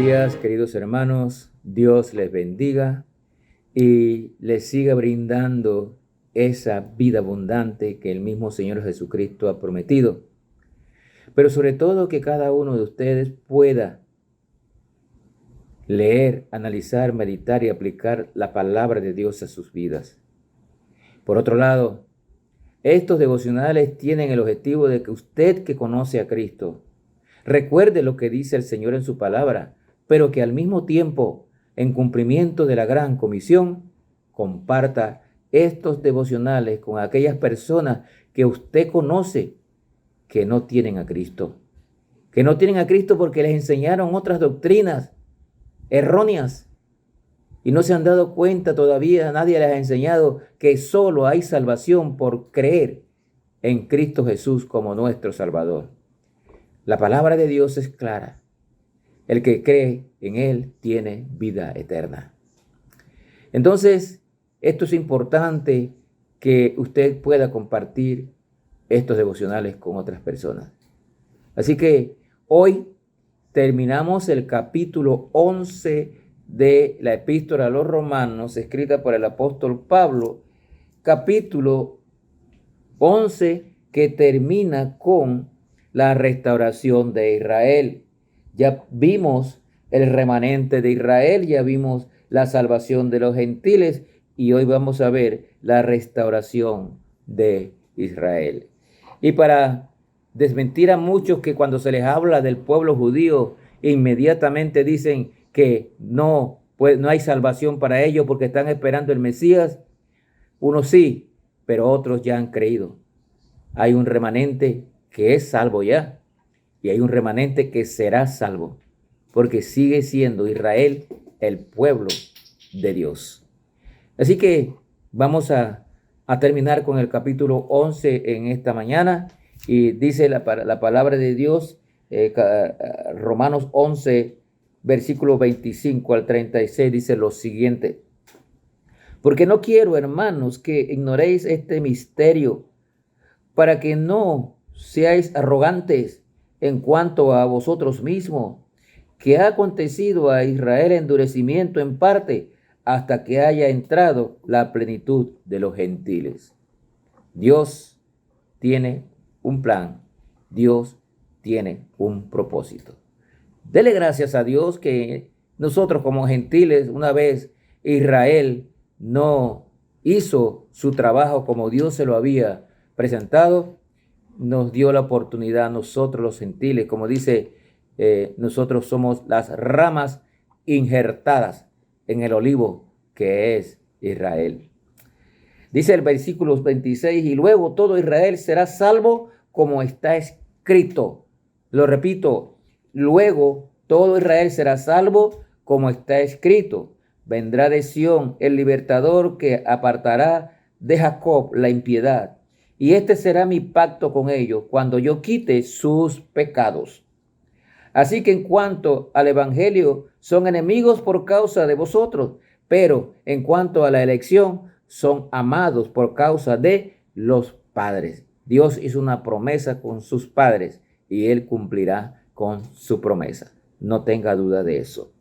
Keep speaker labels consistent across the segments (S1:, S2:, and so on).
S1: días, queridos hermanos. Dios les bendiga y les siga brindando esa vida abundante que el mismo Señor Jesucristo ha prometido. Pero sobre todo que cada uno de ustedes pueda leer, analizar, meditar y aplicar la palabra de Dios a sus vidas. Por otro lado, estos devocionales tienen el objetivo de que usted que conoce a Cristo recuerde lo que dice el Señor en su palabra, pero que al mismo tiempo, en cumplimiento de la gran comisión, comparta estos devocionales con aquellas personas que usted conoce que no tienen a Cristo. Que no tienen a Cristo porque les enseñaron otras doctrinas erróneas y no se han dado cuenta todavía, nadie les ha enseñado que solo hay salvación por creer en Cristo Jesús como nuestro Salvador. La palabra de Dios es clara. El que cree en Él tiene vida eterna. Entonces, esto es importante que usted pueda compartir estos devocionales con otras personas. Así que hoy terminamos el capítulo 11 de la Epístola a los Romanos, escrita por el apóstol Pablo, capítulo 11 que termina con la restauración de Israel. Ya vimos el remanente de Israel, ya vimos la salvación de los gentiles y hoy vamos a ver la restauración de Israel. Y para desmentir a muchos que cuando se les habla del pueblo judío, inmediatamente dicen que no hay salvación para ellos porque están esperando el Mesías, unos sí, pero otros ya han creído. Hay un remanente que es salvo ya, y hay un remanente que será salvo, porque sigue siendo Israel el pueblo de Dios. Así que vamos a terminar con el capítulo 11 en esta mañana, y dice la palabra de Dios, Romanos 11, versículo 25 al 36, dice lo siguiente: porque no quiero, hermanos, que ignoréis este misterio, para que no seáis arrogantes en cuanto a vosotros mismos, que ha acontecido a Israel endurecimiento en parte, hasta que haya entrado la plenitud de los gentiles. Dios tiene un plan, Dios tiene un propósito. Dele gracias a Dios que nosotros como gentiles, una vez Israel no hizo su trabajo como Dios se lo había presentado, nos dio la oportunidad a nosotros los gentiles, como dice, nosotros somos las ramas injertadas en el olivo que es Israel. Dice el versículo 26, y luego todo Israel será salvo como está escrito. Lo repito, luego todo Israel será salvo como está escrito. Vendrá de Sión el libertador que apartará de Jacob la impiedad. Y este será mi pacto con ellos cuando yo quite sus pecados. Así que en cuanto al evangelio, son enemigos por causa de vosotros, pero en cuanto a la elección, son amados por causa de los padres. Dios hizo una promesa con sus padres y Él cumplirá con su promesa. No tenga duda de eso.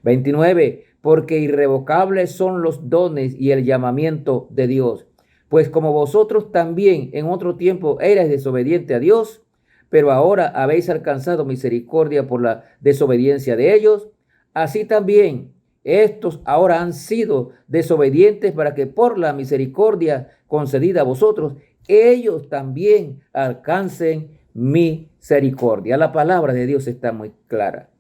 S1: 29. Porque irrevocables son los dones y el llamamiento de Dios. Pues como vosotros también en otro tiempo erais desobedientes a Dios, pero ahora habéis alcanzado misericordia por la desobediencia de ellos, así también estos ahora han sido desobedientes para que por la misericordia concedida a vosotros, ellos también alcancen misericordia. La palabra de Dios está muy clara.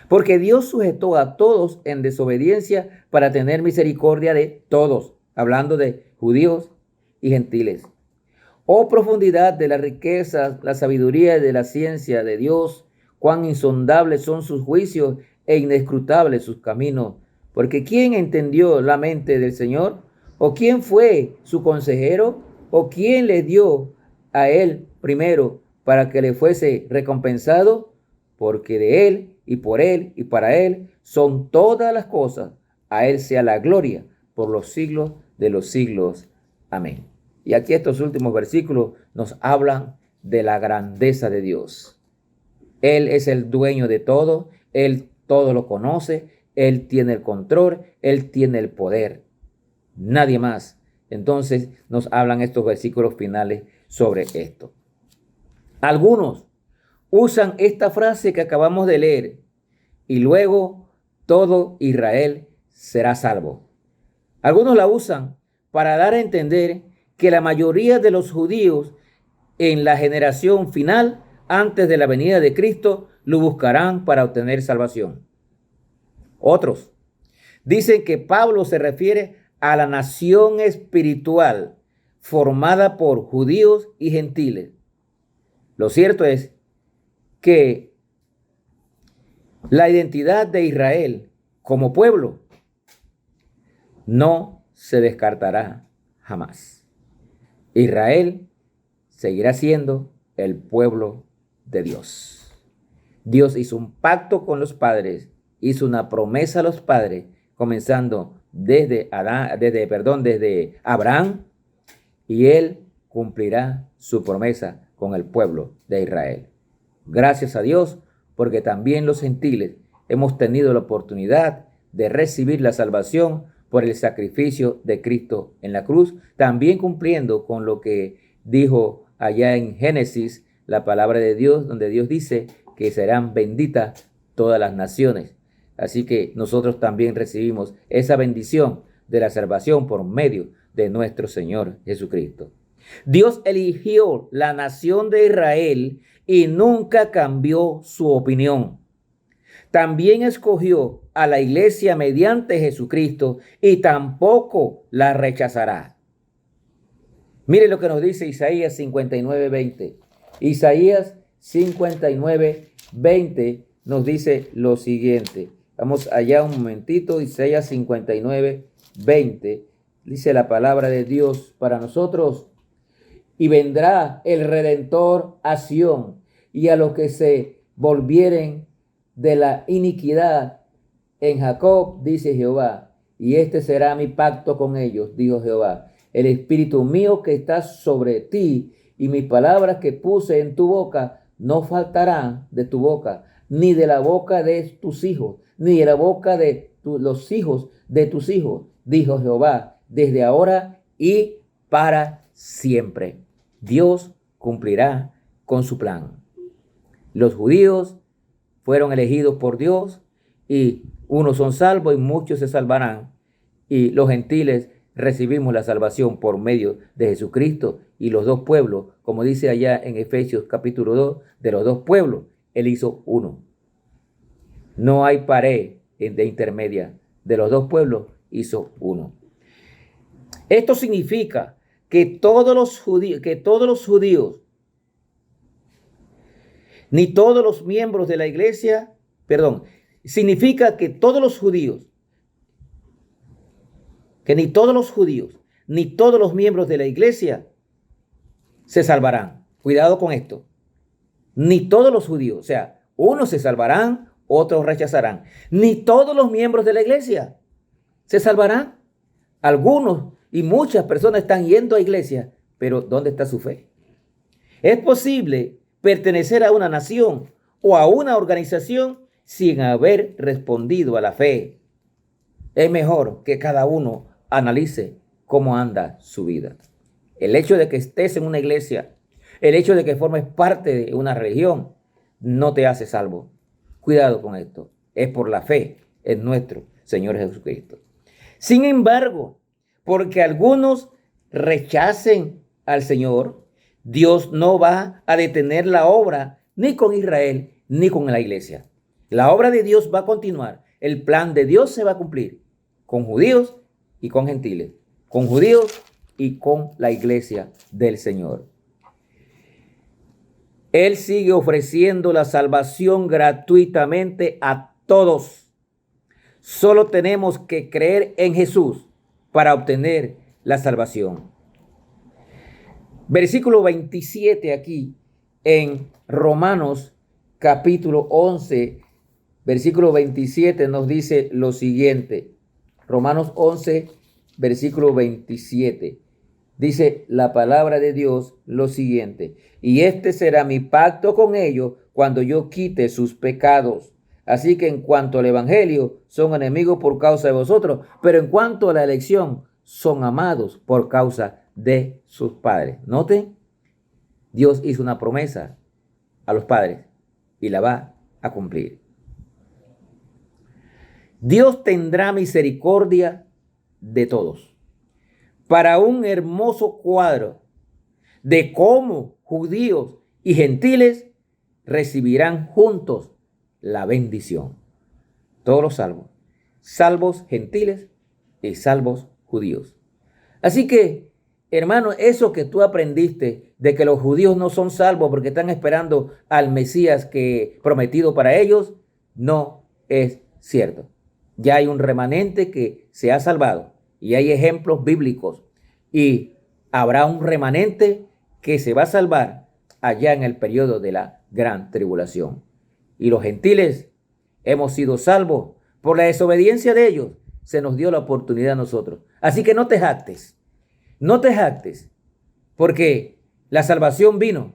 S1: Porque Dios sujetó a todos en desobediencia para tener misericordia de todos, hablando de judíos y gentiles. Oh profundidad de las riquezas, la sabiduría de la ciencia de Dios, cuán insondables son sus juicios e inescrutables sus caminos. Porque ¿quién entendió la mente del Señor? ¿O quién fue su consejero? ¿O quién le dio a él primero para que le fuese recompensado? Porque de él y por él y para él son todas las cosas. A él sea la gloria por los siglos de los siglos. Amén. Y aquí estos últimos versículos nos hablan de la grandeza de Dios. Él es el dueño de todo. Él todo lo conoce, Él tiene el control, Él tiene el poder. Nadie más. Entonces nos hablan estos versículos finales sobre esto. Algunos usan esta frase que acabamos de leer y luego todo Israel será salvo. Algunos la usan para dar a entender que la mayoría de los judíos en la generación final, antes de la venida de Cristo, lo buscarán para obtener salvación. Otros dicen que Pablo se refiere a la nación espiritual formada por judíos y gentiles. Lo cierto es que la identidad de Israel como pueblo no se descartará jamás. Israel seguirá siendo el pueblo de Dios. Dios hizo un pacto con los padres, hizo una promesa a los padres, comenzando desde Abraham, y él cumplirá su promesa con el pueblo de Israel. Gracias a Dios, porque también los gentiles hemos tenido la oportunidad de recibir la salvación por el sacrificio de Cristo en la cruz, también cumpliendo con lo que dijo allá en Génesis, la palabra de Dios, donde Dios dice que serán benditas todas las naciones. Así que nosotros también recibimos esa bendición de la salvación por medio de nuestro Señor Jesucristo. Dios eligió la nación de Israel y nunca cambió su opinión. También escogió a la iglesia mediante Jesucristo y tampoco la rechazará. Mire lo que nos dice Isaías 59:20. Isaías 59:20 nos dice lo siguiente. Vamos allá un momentito. Isaías 59:20 dice la palabra de Dios para nosotros. Y vendrá el Redentor a Sión, y a los que se volvieren de la iniquidad en Jacob, dice Jehová, y este será mi pacto con ellos, dijo Jehová. El espíritu mío que está sobre ti y mis palabras que puse en tu boca no faltarán de tu boca, ni de la boca de tus hijos, ni de la boca de los hijos de tus hijos, dijo Jehová, desde ahora y para siempre. Dios cumplirá con su plan. Los judíos fueron elegidos por Dios y unos son salvos y muchos se salvarán. Y los gentiles recibimos la salvación por medio de Jesucristo, y los dos pueblos, como dice allá en Efesios capítulo 2, de los dos pueblos, Él hizo uno. No hay pared de intermedia. De los dos pueblos hizo uno. Esto significa que todos los judíos, ni todos los miembros de la iglesia, significa que todos los judíos, ni todos los miembros de la iglesia se salvarán. Cuidado con esto. Ni todos los judíos, o sea, unos se salvarán, otros rechazarán. Ni todos los miembros de la iglesia se salvarán. Algunos y muchas personas están yendo a iglesia, pero ¿dónde está su fe? Es posible pertenecer a una nación o a una organización sin haber respondido a la fe. Es mejor que cada uno analice cómo anda su vida. El hecho de que estés en una iglesia, el hecho de que formes parte de una religión, no te hace salvo. Cuidado con esto. Es por la fe en nuestro Señor Jesucristo. Sin embargo, porque algunos rechacen al Señor, Dios no va a detener la obra ni con Israel ni con la iglesia. La obra de Dios va a continuar. El plan de Dios se va a cumplir con judíos y con gentiles, con judíos y con la iglesia del Señor. Él sigue ofreciendo la salvación gratuitamente a todos. Solo tenemos que creer en Jesús para obtener la salvación. Versículo 27 aquí en Romanos capítulo 11, versículo 27 nos dice lo siguiente. Romanos 11, versículo 27. Dice la palabra de Dios lo siguiente: y este será mi pacto con ellos cuando yo quite sus pecados. Así que en cuanto al evangelio, son enemigos por causa de vosotros, pero en cuanto a la elección, son amados por causa de sus padres. Noten, Dios hizo una promesa a los padres y la va a cumplir. Dios tendrá misericordia de todos. Para un hermoso cuadro de cómo judíos y gentiles recibirán juntos la bendición. Todos los salvos, salvos gentiles y salvos judíos. Así que, hermano, eso que tú aprendiste de que los judíos no son salvos porque están esperando al Mesías que prometido para ellos, no es cierto. Ya hay un remanente que se ha salvado y hay ejemplos bíblicos y habrá un remanente que se va a salvar allá en el periodo de la gran tribulación. Y los gentiles hemos sido salvos por la desobediencia de ellos. Se nos dio la oportunidad a nosotros. Así que no te jactes, porque la salvación vino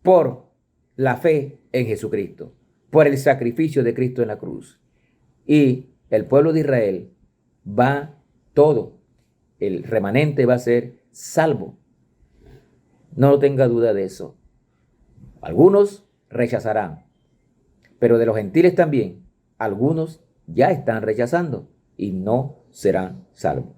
S1: por la fe en Jesucristo, por el sacrificio de Cristo en la cruz. Y el pueblo de Israel el remanente va a ser salvo. No tenga duda de eso. Algunos rechazarán, pero de los gentiles también, algunos ya están rechazando y no serán salvos.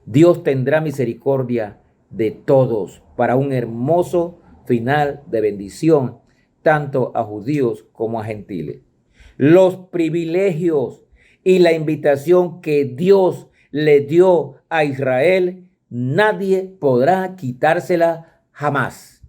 S1: Dios tendrá misericordia de todos para un hermoso final de bendición, tanto a judíos como a gentiles. Los privilegios y la invitación que Dios le dio a Israel, nadie podrá quitársela jamás.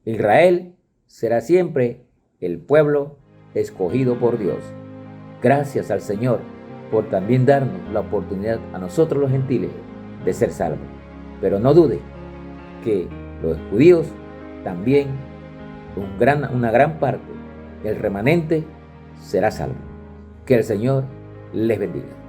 S1: Israel será siempre el pueblo escogido por Dios. Gracias al Señor por también darnos la oportunidad a nosotros los gentiles de ser salvos. Pero no dude que los judíos también, una gran parte del remanente será salvo. Que el Señor les bendiga.